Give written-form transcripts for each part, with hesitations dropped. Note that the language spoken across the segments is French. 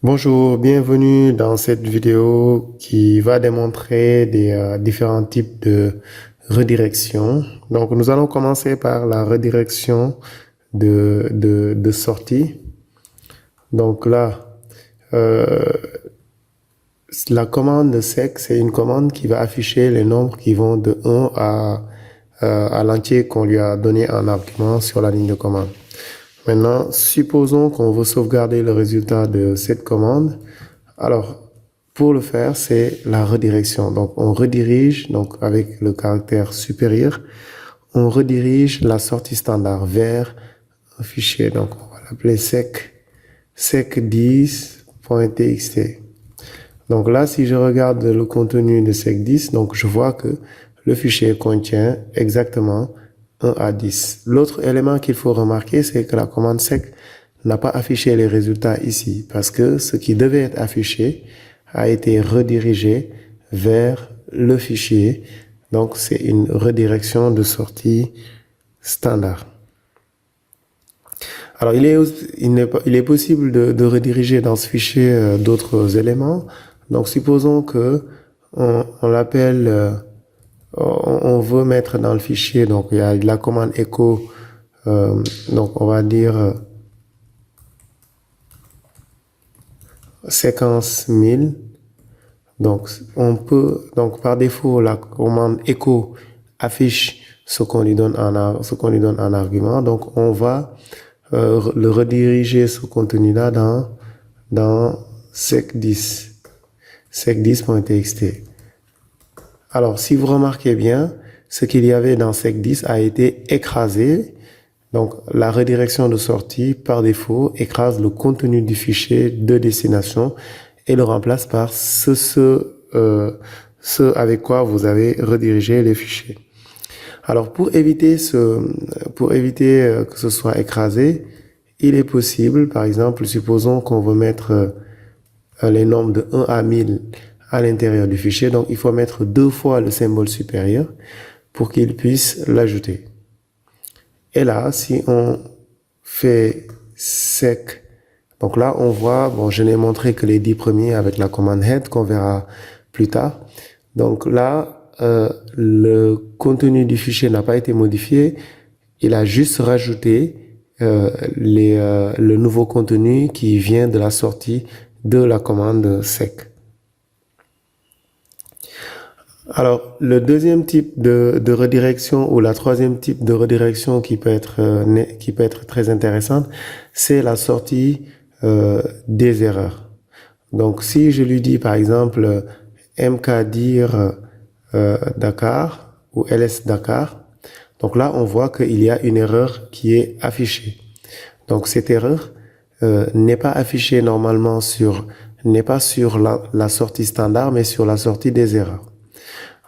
Bonjour, bienvenue dans cette vidéo qui va démontrer des différents types de redirection. Donc, nous allons commencer par la redirection de sortie. Donc là, la commande sec, c'est une commande qui va afficher les nombres qui vont de 1 à l'entier qu'on lui a donné en argument sur la ligne de commande. Maintenant, supposons qu'on veut sauvegarder le résultat de cette commande. Alors, pour le faire, c'est la redirection. Donc, on redirige, donc avec le caractère supérieur, on redirige la sortie standard vers un fichier. Donc, on va l'appeler sec10.txt. Donc là, si je regarde le contenu de sec10, donc je vois que le fichier contient exactement 1 à 10. L'autre élément qu'il faut remarquer, c'est que la commande sec n'a pas affiché les résultats ici, parce que ce qui devait être affiché a été redirigé vers le fichier. Donc, c'est une redirection de sortie standard. Alors, il est possible de rediriger dans ce fichier d'autres éléments. Donc, supposons que on l'appelle, on veut mettre dans le fichier, donc il y a la commande echo, donc on va dire séquence 1000. Donc, on peut, donc par défaut, la commande echo affiche ce qu'on lui donne en argument. Donc, on va le rediriger ce contenu-là dans sec10, sec10.txt. Alors, si vous remarquez bien, ce qu'il y avait dans sec10 a été écrasé. Donc, la redirection de sortie, par défaut, écrase le contenu du fichier de destination et le remplace par ce avec quoi vous avez redirigé les fichiers. Alors, pour éviter que ce soit écrasé, il est possible, par exemple, supposons qu'on veut mettre les nombres de 1 à 1000 à l'intérieur du fichier. Donc, il faut mettre 2 fois le symbole supérieur pour qu'il puisse l'ajouter. Et là, si on fait sec, donc là, on voit, bon, je n'ai montré que les 10 premiers avec la commande head qu'on verra plus tard. Donc là, le contenu du fichier n'a pas été modifié. Il a juste rajouté le nouveau contenu qui vient de la sortie de la commande sec. Alors, le deuxième type de redirection ou la troisième type de redirection qui peut être très intéressante, c'est la sortie des erreurs. Donc, si je lui dis par exemple mkdir Dakar ou ls Dakar, donc là, on voit qu'il y a une erreur qui est affichée. Donc, cette erreur n'est pas affichée normalement n'est pas sur la sortie standard, mais sur la sortie des erreurs.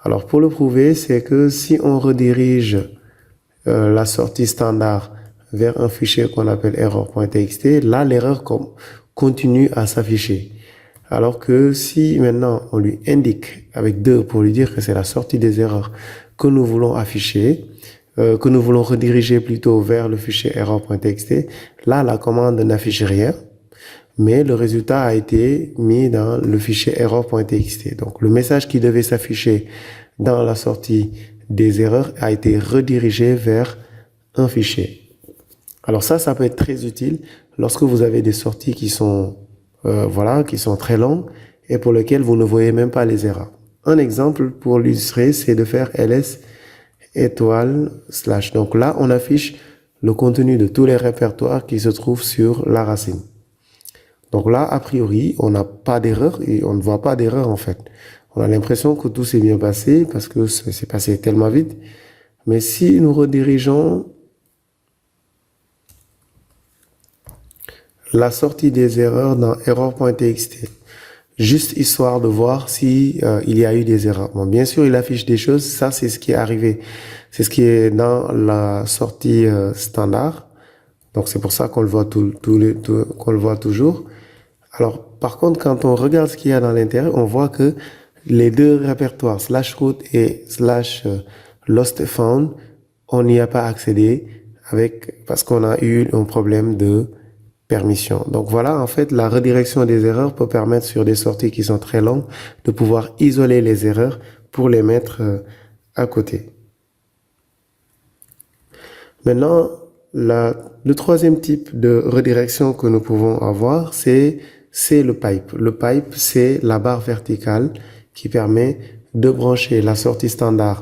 Alors, pour le prouver, c'est que si on redirige la sortie standard vers un fichier qu'on appelle error.txt, là, l'erreur continue à s'afficher. Alors que si maintenant on lui indique avec 2 pour lui dire que c'est la sortie des erreurs que nous voulons afficher, que nous voulons rediriger plutôt vers le fichier error.txt, là, la commande n'affiche rien, mais le résultat a été mis dans le fichier error.txt. Donc, le message qui devait s'afficher dans la sortie des erreurs a été redirigé vers un fichier. Alors ça peut être très utile lorsque vous avez des sorties qui sont, qui sont très longues et pour lesquelles vous ne voyez même pas les erreurs. Un exemple pour l'illustrer, c'est de faire ls étoile /. Donc là, on affiche le contenu de tous les répertoires qui se trouvent sur la racine. Donc là, a priori, on n'a pas d'erreur et on ne voit pas d'erreur en fait. On a l'impression que tout s'est bien passé parce que c'est passé tellement vite. Mais si nous redirigeons la sortie des erreurs dans error.txt, juste histoire de voir si il y a eu des erreurs. Bon, bien sûr, il affiche des choses. Ça, c'est ce qui est arrivé. C'est ce qui est dans la sortie standard. Donc, c'est pour ça qu'on le voit qu'on le voit toujours. Alors, par contre, quand on regarde ce qu'il y a dans l'intérieur, on voit que les deux répertoires /root et /lost found, on n'y a pas accédé parce qu'on a eu un problème de permission. Donc voilà, en fait, la redirection des erreurs peut permettre sur des sorties qui sont très longues de pouvoir isoler les erreurs pour les mettre à côté. Maintenant, le troisième type de redirection que nous pouvons avoir, c'est le pipe. Le pipe, c'est la barre verticale qui permet de brancher la sortie standard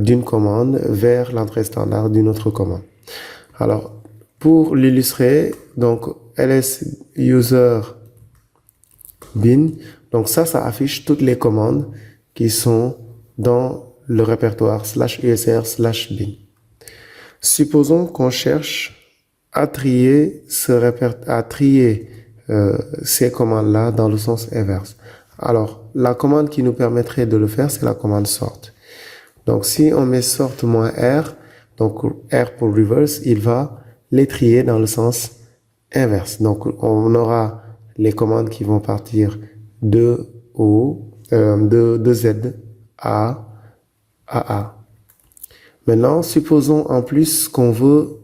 d'une commande vers l'entrée standard d'une autre commande. Alors, pour l'illustrer, donc ls user bin, donc ça affiche toutes les commandes qui sont dans le répertoire /usr/bin. Supposons qu'on cherche à trier ces commandes-là dans le sens inverse. Alors, la commande qui nous permettrait de le faire, c'est la commande sort. Donc, si on met sort -r, donc R pour reverse, il va les trier dans le sens inverse. Donc, on aura les commandes qui vont partir de Z à A. Maintenant, supposons en plus qu'on veut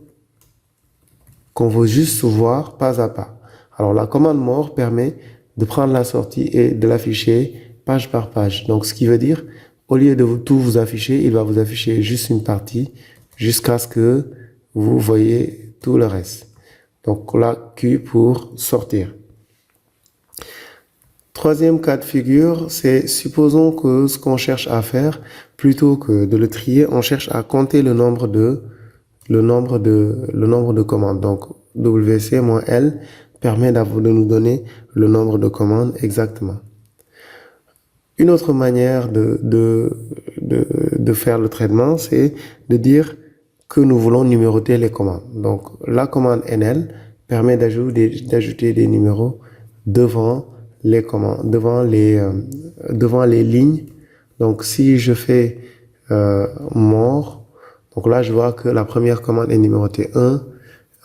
juste voir pas à pas. Alors, la commande more permet de prendre la sortie et de l'afficher page par page. Donc, ce qui veut dire, au lieu de tout vous afficher, il va vous afficher juste une partie jusqu'à ce que vous voyez tout le reste. Donc là, Q pour sortir. Troisième cas de figure, c'est supposons que ce qu'on cherche à faire, plutôt que de le trier, on cherche à compter le nombre de commandes. Donc WC-L permet de nous donner le nombre de commandes exactement. Une autre manière de faire le traitement, c'est de dire que nous voulons numéroter les commandes. Donc, la commande NL permet d'ajouter des numéros devant les commandes, devant les lignes. Donc, si je fais more, donc là, je vois que la première commande est numérotée 1,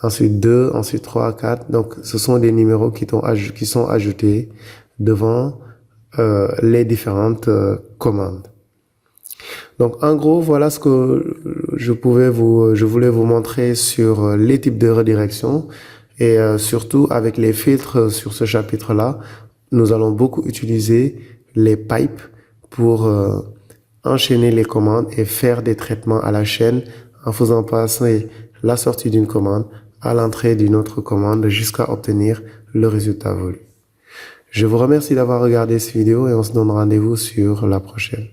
ensuite 2, ensuite 3, 4. Donc, ce sont des numéros qui sont ajoutés devant les différentes commandes. Donc, en gros, voilà ce que je voulais vous montrer sur les types de redirection et surtout avec les filtres sur ce chapitre-là, nous allons beaucoup utiliser les pipes pour enchaîner les commandes et faire des traitements à la chaîne en faisant passer la sortie d'une commande à l'entrée d'une autre commande jusqu'à obtenir le résultat voulu. Je vous remercie d'avoir regardé cette vidéo et on se donne rendez-vous sur la prochaine.